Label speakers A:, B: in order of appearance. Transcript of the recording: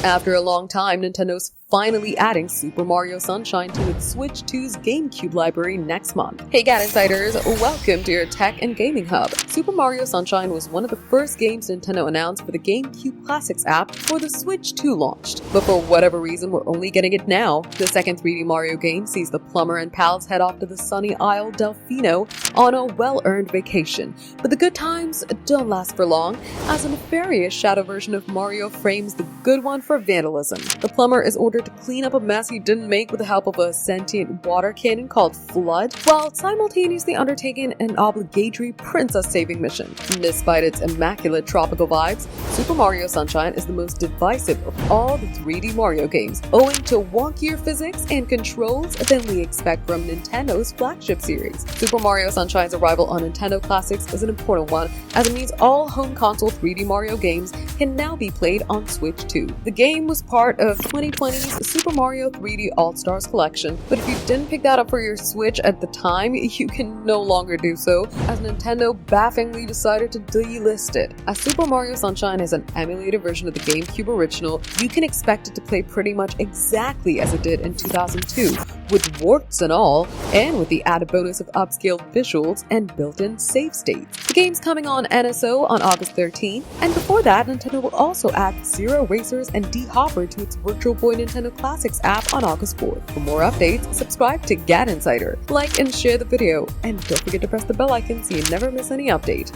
A: After a long time, Nintendo's finally adding Super Mario Sunshine to its Switch 2's GameCube library next month. Hey GadInsiders, welcome to your tech and gaming hub. Super Mario Sunshine was one of the first games Nintendo announced for the GameCube Classics app before the Switch 2 launched. But for whatever reason, we're only getting it now. The second 3D Mario game sees the plumber and pals head off to the sunny Isle Delfino on a well-earned vacation. But the good times don't last for long, as a nefarious shadow version of Mario frames the good one for vandalism. The plumber is ordered to clean up a mess he didn't make with the help of a sentient water cannon called Flood, while simultaneously undertaking an obligatory princess-saving mission. Despite its immaculate tropical vibes, Super Mario Sunshine is the most divisive of all the 3D Mario games, owing to wonkier physics and controls than we expect from Nintendo's flagship series. Super Mario Sunshine's arrival on Nintendo Classics is an important one, as it means all home console 3D Mario games can now be played on Switch 2. The game was part of 2020's Super Mario 3D All-Stars collection, but if you didn't pick that up for your Switch at the time, you can no longer do so, as Nintendo baffingly decided to delist it. As Super Mario Sunshine is an emulated version of the GameCube original, you can expect it to play pretty much exactly as it did in 2002, with warts and all, and with the added bonus of upscaled visuals and built-in save states. The game's coming on NSO on August 13th, and before that, Nintendo will also add Zero Racers and D-Hopper to its Virtual Boy Nintendo Classics app on August 4th. For more updates, subscribe to GadInsider, like and share the video, and don't forget to press the bell icon so you never miss any update.